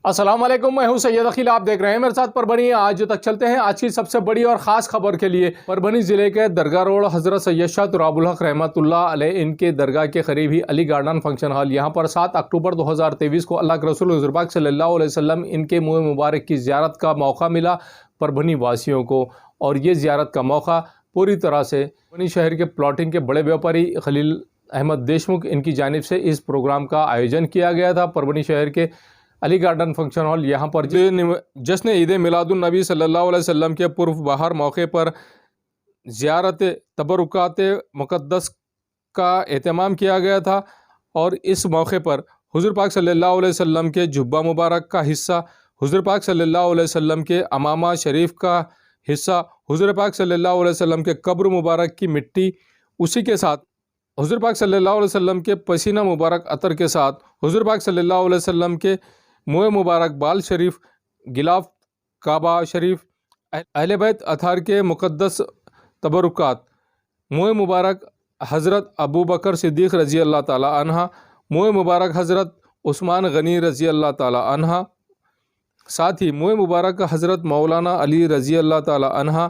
السلام علیکم، میں ہوں سید عقیل، آپ دیکھ رہے ہیں میرے ساتھ پربھنی۔ آج تک چلتے ہیں آج کی سب سے بڑی اور خاص خبر کے لیے۔ پربھنی ضلع کے درگاہ روڈ حضرت سید شاہ تراب الحق رحمۃ اللہ علیہ ان کے درگاہ کے قریب ہی علی گارڈن فنکشن ہال، یہاں پر 7 اکتوبر 2023 کو اللہ کے رسول حضور پاک صلی اللہ علیہ وسلم ان کے منہ مبارک کی زیارت کا موقع ملا پربھنی واسیوں کو، اور یہ زیارت کا موقع پوری طرح سے پربھنی شہر کے پلاٹنگ کے بڑے بیوپاری خلیل احمد دیشمکھ ان کی جانب سے اس پروگرام کا آیوجن کیا گیا تھا۔ پربھنی شہر کے علی گارڈن فنکشن ہال، یہاں پر جشن عید میلاد النبی صلی اللہ علیہ وسلم کے پرو بہار موقع پر زیارت تبرکات مقدس کا اہتمام کیا گیا تھا، اور اس موقع پر حضور پاک صلی اللہ علیہ وسلم کے جبہ مبارک کا حصہ، حضور پاک صلی اللہ علیہ وسلم کے امامہ شریف کا حصہ، حضور پاک صلی اللہ علیہ وسلم کے قبر مبارک کی مٹی، اسی کے ساتھ حضور پاک صلی اللہ علیہ وسلم کے پسینہ مبارک عطر کے ساتھ حضور پاک صلی اللہ علیہ وسلم کے منہ مبارک بال شریف، غلاف کعبہ شریف، اہل بیت اطہار کے مقدس تبرکات، منہ مبارک حضرت ابو بکر صدیق رضی اللہ تعالی عنہ، منہ مبارک حضرت عثمان غنی رضی اللہ تعالی عنہ، ساتھ ہی منہ مبارک حضرت مولانا علی رضی اللہ تعالی عنہ،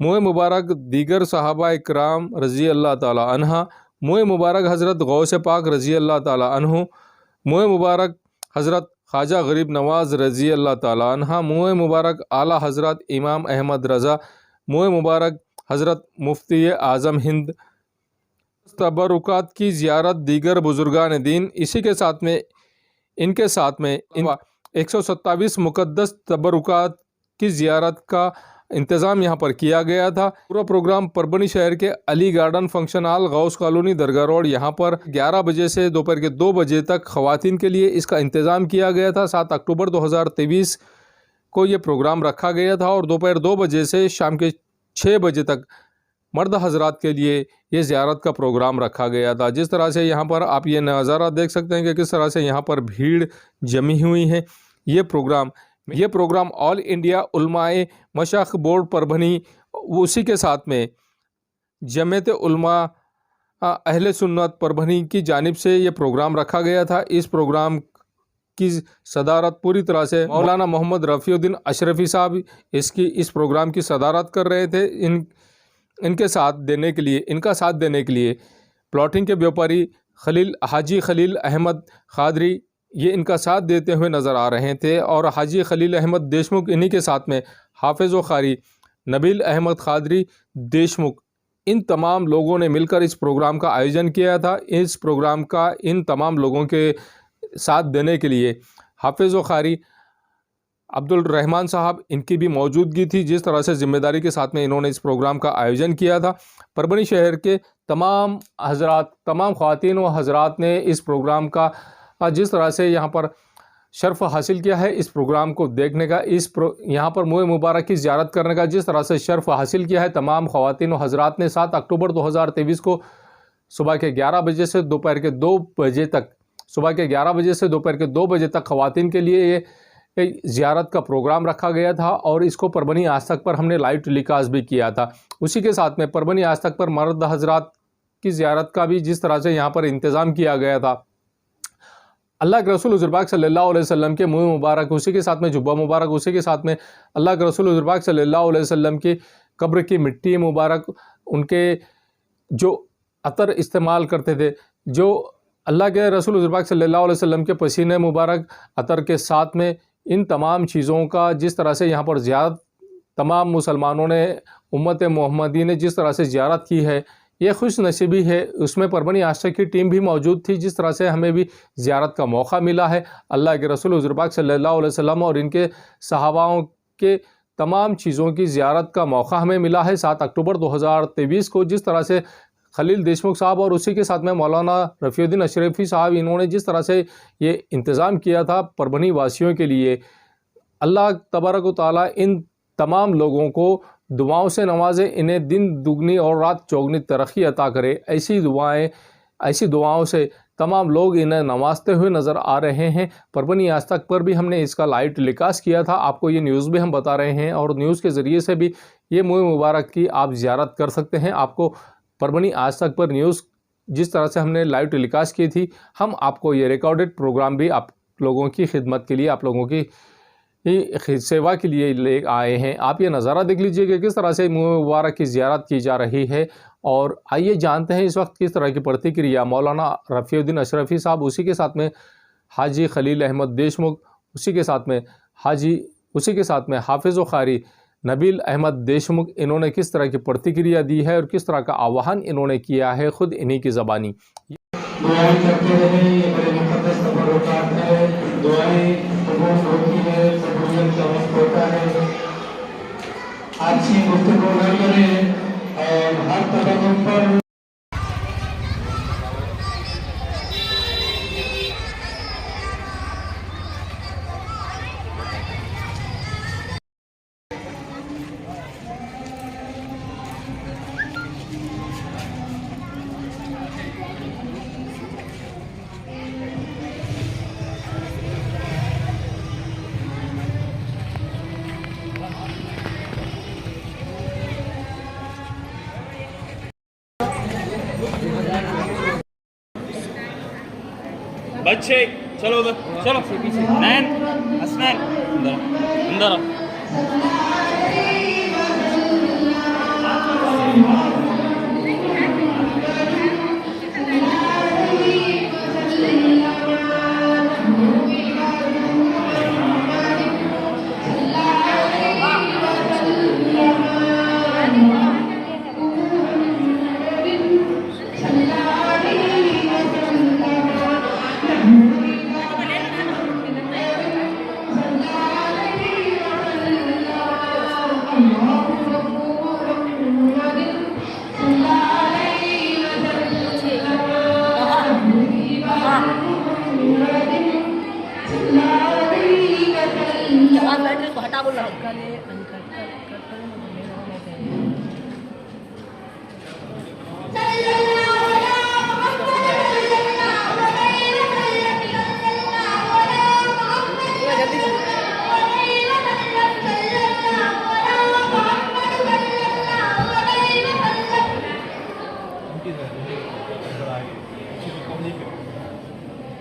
منہ مبارک دیگر صحابہ اکرام رضی اللہ تعالی عنہ، منہ مبارک حضرت غوث پاک رضی اللہ تعالی عنہ، منہ مبارک حضرت خواجہ غریب نواز رضی اللہ تعالیٰ عنہ، منہ مبارک اعلیٰ حضرت امام احمد رضا، منہ مبارک حضرت مفتی اعظم ہند۔ تبرکات کی زیارت دیگر بزرگان دین، اسی کے ساتھ میں ان کے ساتھ میں 127 مقدس تبرکات کی زیارت کا انتظام یہاں پر کیا گیا تھا۔ پورا پروگرام پربھنی شہر کے علی گارڈن فنکشن ہال، غوث کالونی، درگاہ روڈ، یہاں پر 11 بجے سے دوپہر کے 2 بجے تک خواتین کے لیے اس کا انتظام کیا گیا تھا۔ 7 اکتوبر 2023 کو یہ پروگرام رکھا گیا تھا، اور دوپہر 2 بجے سے شام کے 6 بجے تک مرد حضرات کے لیے یہ زیارت کا پروگرام رکھا گیا تھا۔ جس طرح سے یہاں پر آپ یہ نظارہ دیکھ سکتے ہیں کہ کس طرح سے یہاں پر بھیڑ جمی ہوئی ہے۔ یہ پروگرام آل انڈیا علماء مشائخ بورڈ پربھنی، اسی کے ساتھ میں جمعیت علماء اہل سنت پربھنی کی جانب سے یہ پروگرام رکھا گیا تھا۔ اس پروگرام کی صدارت پوری طرح سے مولانا محمد رفیع الدین اشرفی صاحب اس پروگرام کی صدارت کر رہے تھے۔ ان کا ساتھ دینے کے لیے پلاٹنگ کے بیوپاری حاجی خلیل احمد قادری یہ ان کا ساتھ دیتے ہوئے نظر آ رہے تھے، اور حاجی خلیل احمد دیشمکھ انہی کے ساتھ میں حافظ و قاری نبیل احمد قادری دیشمکھ، ان تمام لوگوں نے مل کر اس پروگرام کا آیوجن کیا تھا۔ اس پروگرام کا ان تمام لوگوں کے ساتھ دینے کے لیے حافظ و قاری عبد الرحمن صاحب ان کی بھی موجودگی تھی۔ جس طرح سے ذمہ داری کے ساتھ میں انہوں نے اس پروگرام کا آیوجن کیا تھا، پربھنی شہر کے تمام خواتین و حضرات نے اس پروگرام کا جس طرح سے یہاں پر شرف حاصل کیا ہے، اس پروگرام کو دیکھنے کا، یہاں پر منہ مبارک کی زیارت کرنے کا جس طرح سے شرف حاصل کیا ہے تمام خواتین و حضرات نے، 7 اکتوبر 2023 کو صبح کے 11 بجے سے دوپہر کے 2 بجے تک خواتین کے لیے یہ زیارت کا پروگرام رکھا گیا تھا، اور اس کو پربھنی آج تک پر ہم نے لائیو ٹیلی کاسٹ بھی کیا تھا۔ اسی کے ساتھ میں پربھنی آج تک پر مرد حضرات کی زیارت کا بھی جس طرح سے یہاں پر انتظام کیا گیا تھا، اللہ کے رسول حضور پاک صلی اللہ علیہ وسلم کے منہ مبارک، اسی کے ساتھ میں جبہ مبارک، اسی کے ساتھ میں اللہ کے رسول حضور پاک صلی اللہ علیہ وسلم کی قبر کی مٹی مبارک، ان کے جو عطر استعمال کرتے تھے، جو اللہ کے رسول حضور پاک صلی اللہ علیہ وسلم کے پسینے مبارک عطر کے ساتھ میں، ان تمام چیزوں کا جس طرح سے یہاں پر زیارت تمام مسلمانوں نے، امت محمدی نے جس طرح سے زیارت کی ہے، یہ خوش نصیبی ہے۔ اس میں پربھنی آج تک کی ٹیم بھی موجود تھی، جس طرح سے ہمیں بھی زیارت کا موقع ملا ہے۔ اللہ کے رسول حضور پاک صلی اللہ علیہ وسلم اور ان کے صحاباؤں کے تمام چیزوں کی زیارت کا موقع ہمیں ملا ہے 7 اکتوبر 2023 کو۔ جس طرح سے خلیل دیشمکھ صاحب اور اسی کے ساتھ میں مولانا رفیع الدین اشرفی صاحب انہوں نے جس طرح سے یہ انتظام کیا تھا پربھنی واسیوں کے لیے، اللہ تبارک و تعالیٰ ان تمام لوگوں کو دعاؤں سے نوازے، انہیں دن دگنی اور رات چوگنی ترقی عطا کرے۔ ایسی دعاؤں سے تمام لوگ انہیں نوازتے ہوئے نظر آ رہے ہیں۔ پربھنی آج تک پر بھی ہم نے اس کا لائیو ٹیلی کاسٹ کیا تھا، آپ کو یہ نیوز بھی ہم بتا رہے ہیں، اور نیوز کے ذریعے سے بھی یہ منہ مبارک کی آپ زیارت کر سکتے ہیں۔ آپ کو پربھنی آج تک پر نیوز جس طرح سے ہم نے لائیو ٹیلی کاسٹ کی تھی، ہم آپ کو یہ ریکارڈڈ پروگرام بھی آپ لوگوں کی خدمت کے لیے، آپ لوگوں کی سیوا کے لیے لے آئے ہیں۔ آپ یہ نظارہ دیکھ لیجئے کہ کس طرح سے مبارک کی زیارت کی جا رہی ہے، اور آئیے جانتے ہیں اس وقت کس طرح کی پرتکریا مولانا رفیع الدین اشرفی صاحب، اسی کے ساتھ میں حاجی خلیل احمد دیشمکھ، اسی کے ساتھ میں حافظ و قاری نبیل احمد دیشمکھ، انہوں نے کس طرح کی پرتکریا دی ہے اور کس طرح کا آہوان انہوں نے کیا ہے، خود انہی کی زبانی۔ دعائیں کرتے رہیں، یہ بڑے مقدس تبرکات ہے، دعائیں قبول ہوتی ہے، قبولیت کا وقت ہوتا ہے۔ آج کی گفتگو نہ کریں اور ہر تبرک پر بچے چلو ادھر چلو نین حسنین اندر اندر ہٹا بول رہا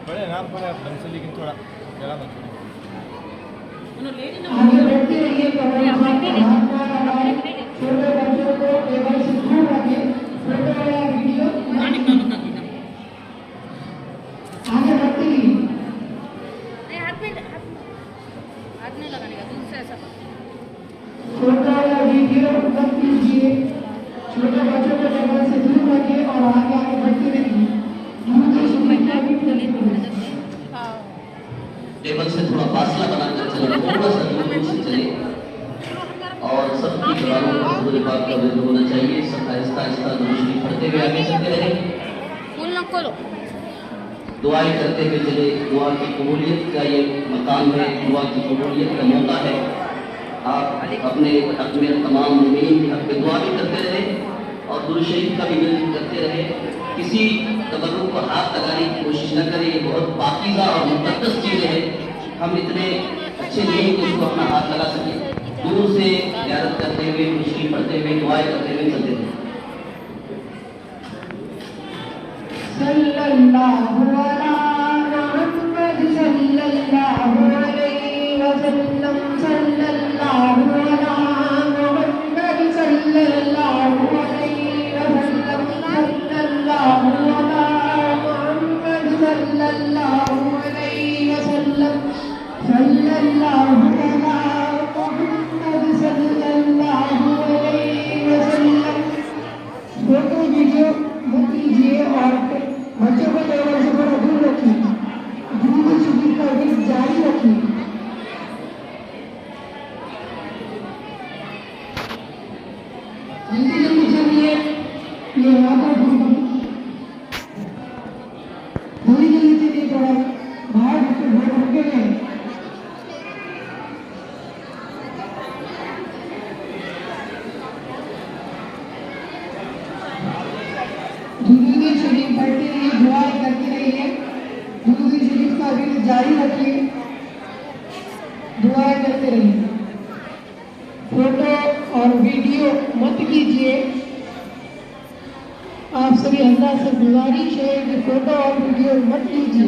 بڑے نام پر آپ ڈھنگ سے، لیکن تھوڑا جگہ مت چھوڑیں۔ آگے بڑھتے رہیے، چھوٹے بچوں کو ٹیبل سے دور رکھیں، فوٹو یا ویڈیو آگے بڑھتے رہیے۔ ہاتھ نہیں لگانے کا، دور سے ایسا فوٹو یا ویڈیو مت کیجیے، چھوٹے بچوں کو ٹیبل سے دور رکھیں اور آگے بڑھتے رہیے۔ ٹیبل سے تھوڑا فاصلہ بنا کر چلیں، تھوڑا سا دور سے چلیں، اور سب کی زبانوں پر درود پاک کا ورد ہونا چاہیے۔ سب آہستہ آہستہ درود شریف پڑھتے ہوئے آگے چلتے رہیں، دعائیں کرتے ہوئے چلے۔ دعا کی قبولیت کا یہ مقام ہے، دعا کی قبولیت کا موقع ہے۔ آپ اپنے حق میں تمام مومنین کے حق میں دعا بھی کرتے رہیں اور درود شریف کا بھی ورد کرتے رہیں۔ کسی تبرک کو ہاتھ لگانے کی کوشش نہ کریں، یہ بہت پاکیزہ اور مقدس چیز ہے۔ ہم اتنے اچھے نہیں کہ اس کو اپنا ہاتھ لگا سکیں۔ دور سے زیارت کرتے ہوئے، خوشی پڑھتے ہوئے، دعائیں کرتے ہوئے چلتے تھے۔ صلی اللہ علی محمد صلی اللہ علیہ وسلم، صلی اللہ علی محمد صلی اللہ علیہ وسلم، صلی اللہ علی محمد صلی اللہ علیہ وسلم، صلی اللہ علی محمد صلی اللہ علیہ وسلم۔ فوٹو ویڈیو مت کیجیے اور بچوں کو ٹیبل سے تھوڑا دور رکھیے، درود شریف کا ورد جاری رکھیے۔ جلدی جلدی چلیے، یہ واقعہ جلدی جلدی چلیے، تھوڑا باہر رکے گئے۔ درود شریف پڑھتے رہیے، دعائیں کرتے رہیے، درود شریف کا ورد جاری رکھیے، دعائیں کرتے رہیے۔ فوٹو اور ویڈیو مت کیجیے، آپ سبھی اللہ سے گزارش ہے کہ فوٹو اور ویڈیو مت کیجیے۔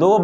2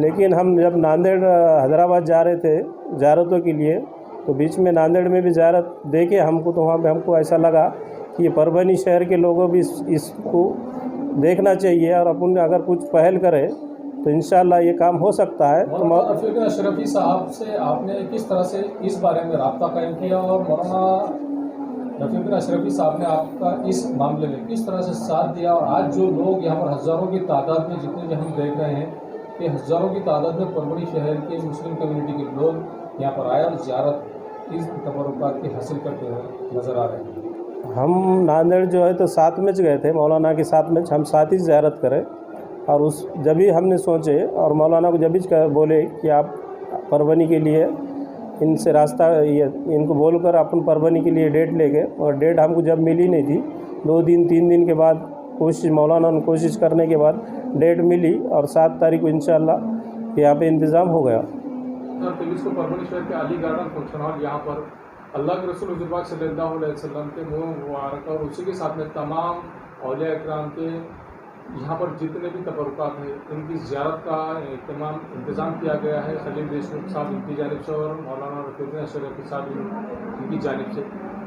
لیکن ہم جب ناندیڑ حیدرآباد جا رہے تھے زیارتوں کے لیے تو بیچ میں ناندیڑ میں بھی زیارت دے کے ہم کو تو وہاں پہ ہم کو ایسا لگا کہ یہ پربھنی شہر کے لوگوں بھی اس کو دیکھنا چاہیے اور اپن اگر کچھ پہل کرے تو انشاءاللہ یہ کام ہو سکتا ہے. تو مولانا رفیع الدین اشرفی صاحب سے آپ نے کس طرح سے اس بارے میں رابطہ قائم کیا اور مولانا رفیع الدین اشرفی صاحب نے آپ کا اس معاملے میں کس طرح سے ساتھ دیا؟ اور آج جو لوگ یہاں پر ہزاروں کی تعداد میں جتنے بھی ہم دیکھ رہے ہیں کہ ہزاروں کی تعداد میں پربھنی شہر کے مسلم کمیونٹی کے لوگ یہاں پر آئے اور زیارت اس تبرکات کی حاصل کرتے ہوئے نظر آ رہے ہیں. ہم ناندیڑ جو ہے تو 7 میں گئے تھے مولانا کے 7 میں ہم ساتھ ہی زیارت کرے اور اس جبھی ہم نے سوچے اور مولانا کو جبھی بولے کہ آپ پربھنی کے لیے ان سے راستہ ان کو بول کر اپن پربھنی کے لیے ڈیٹ لے گئے اور ڈیٹ ہم کو جب ملی نہیں تھی 2 دن 3 دن کے بعد مولانا نے کوشش کرنے کے بعد ڈیٹ ملی اور 7 تاریخ کو انشاءاللہ یہاں پہ انتظام ہو گیا. پولیس کو پربھنی شہر کے علی گارڈن فنکشن ہال یہاں پر اللہ کے رسول حضور پاک صلی اللہ علیہ وسلم کے منہ مبارک اور اسی کے ساتھ میں تمام اولیاء اکرام کے یہاں پر جتنے بھی تبرکات ہیں ان کی زیارت کا انتظام کیا گیا ہے. خلیل دیشمکھ صاحب ان کی جانب سے اور مولانا رفیع الدین اشرفی صاحب ان کی جانب سے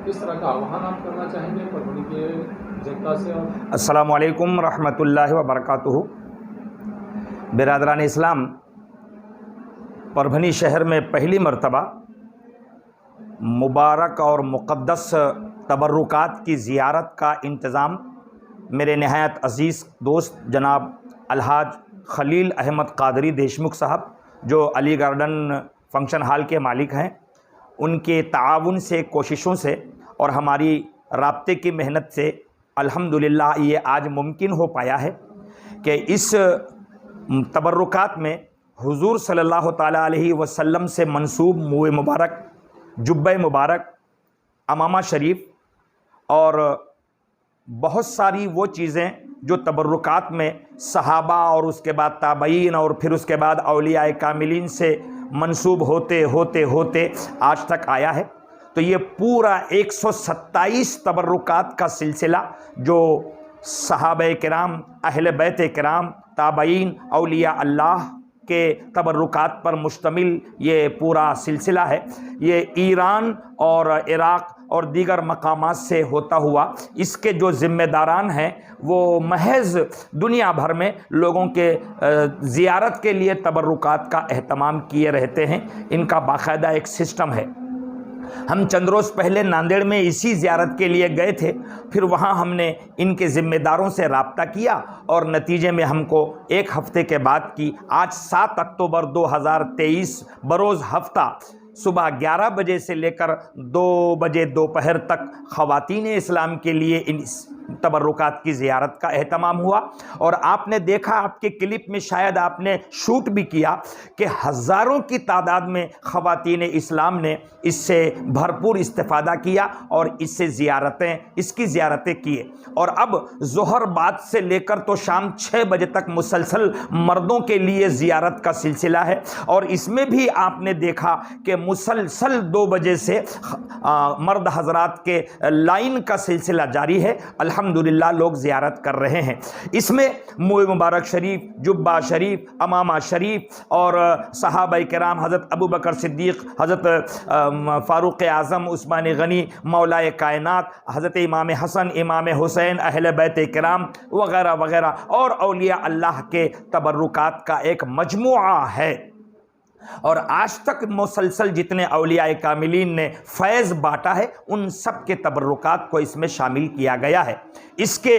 کس طرح کا آہوان آپ کرنا چاہیں گے پربھنی کے جنتا سے؟ اور السلام علیکم ورحمۃ اللہ وبرکاتہ. برادران اسلام، پربھنی شہر میں پہلی مرتبہ مبارک اور مقدس تبرکات کی زیارت کا انتظام میرے نہایت عزیز دوست جناب الحاج خلیل احمد قادری دیشمکھ صاحب جو علی گارڈن فنکشن ہال کے مالک ہیں، ان کے تعاون سے، کوششوں سے اور ہماری رابطے کی محنت سے الحمدللہ یہ آج ممکن ہو پایا ہے کہ اس تبرکات میں حضور صلی اللہ تعالیٰ علیہ وسلم سے منسوب منہ مبارک، جبہ مبارک، امامہ شریف اور بہت ساری وہ چیزیں جو تبرکات میں صحابہ اور اس کے بعد تابعین اور پھر اس کے بعد اولیاء کاملین سے منسوب ہوتے ہوتے ہوتے آج تک آیا ہے. تو یہ پورا 127 تبرکات کا سلسلہ جو صحابہ کرام، اہل بیت کرام، تابعین، اولیاء اللہ کے تبرکات پر مشتمل یہ پورا سلسلہ ہے. یہ ایران اور عراق اور دیگر مقامات سے ہوتا ہوا اس کے جو ذمہ داران ہیں وہ محض دنیا بھر میں لوگوں کے زیارت کے لیے تبرکات کا اہتمام کیے رہتے ہیں. ان کا باقاعدہ ایک سسٹم ہے. ہم چند روز پہلے ناندیڑ میں اسی زیارت کے لیے گئے تھے، پھر وہاں ہم نے ان کے ذمہ داروں سے رابطہ کیا اور نتیجے میں ہم کو 1 ہفتے کے بعد کی آج 7 اکتوبر 2023 بروز ہفتہ صبح 11 بجے سے لے کر 2 بجے دوپہر تک خواتین اسلام کے لیے ان تبرکات کی زیارت کا اہتمام ہوا. اور آپ نے دیکھا، آپ کے کلپ میں شاید آپ نے شوٹ بھی کیا کہ ہزاروں کی تعداد میں خواتین اسلام نے اس سے بھرپور استفادہ کیا اور اس کی زیارتیں کیے. اور اب ظہر بعد سے لے کر تو شام 6 بجے تک مسلسل مردوں کے لیے زیارت کا سلسلہ ہے. اور اس میں بھی آپ نے دیکھا کہ مسلسل 2 بجے سے مرد حضرات کے لائن کا سلسلہ جاری ہے. الحمدللہ لوگ زیارت کر رہے ہیں. اس میں منہ مبارک شریف، جبہ شریف، امامہ شریف اور صحابہ کرام حضرت ابو بکر صدیق، حضرت فاروق اعظم، عثمان غنی، مولا کائنات، حضرت امام حسن، امام حسین، اہل بیت کرام وغیرہ وغیرہ اور اولیاء اللہ کے تبرکات کا ایک مجموعہ ہے. اور آج تک مسلسل جتنے اولیاء کاملین نے فیض بانٹا ہے ان سب کے تبرکات کو اس میں شامل کیا گیا ہے. اس کے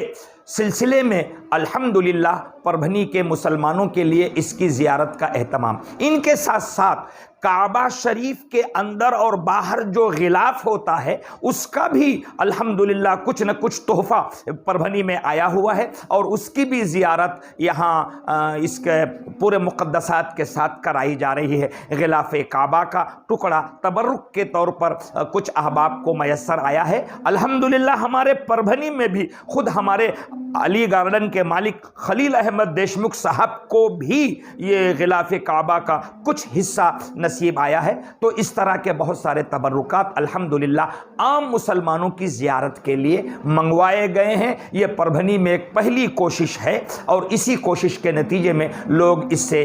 سلسلے میں الحمدللہ پربھنی کے مسلمانوں کے لیے اس کی زیارت کا اہتمام، ان کے ساتھ ساتھ کعبہ شریف کے اندر اور باہر جو غلاف ہوتا ہے اس کا بھی الحمدللہ کچھ نہ کچھ تحفہ پربھنی میں آیا ہوا ہے اور اس کی بھی زیارت یہاں اس کے پورے مقدسات کے ساتھ کرائی جا رہی ہے. غلاف کعبہ کا ٹکڑا تبرک کے طور پر کچھ احباب کو میسر آیا ہے. الحمدللہ ہمارے پربھنی میں بھی خود ہمارے علی گارڈن کے مالک خلیل احمد دیشمکھ صاحب کو بھی یہ غلاف کعبہ کا کچھ حصہ نصیب آیا ہے. تو اس طرح کے بہت سارے تبرکات الحمدللہ عام مسلمانوں کی زیارت کے لیے منگوائے گئے ہیں. یہ پربھنی میں ایک پہلی کوشش ہے اور اسی کوشش کے نتیجے میں لوگ اس سے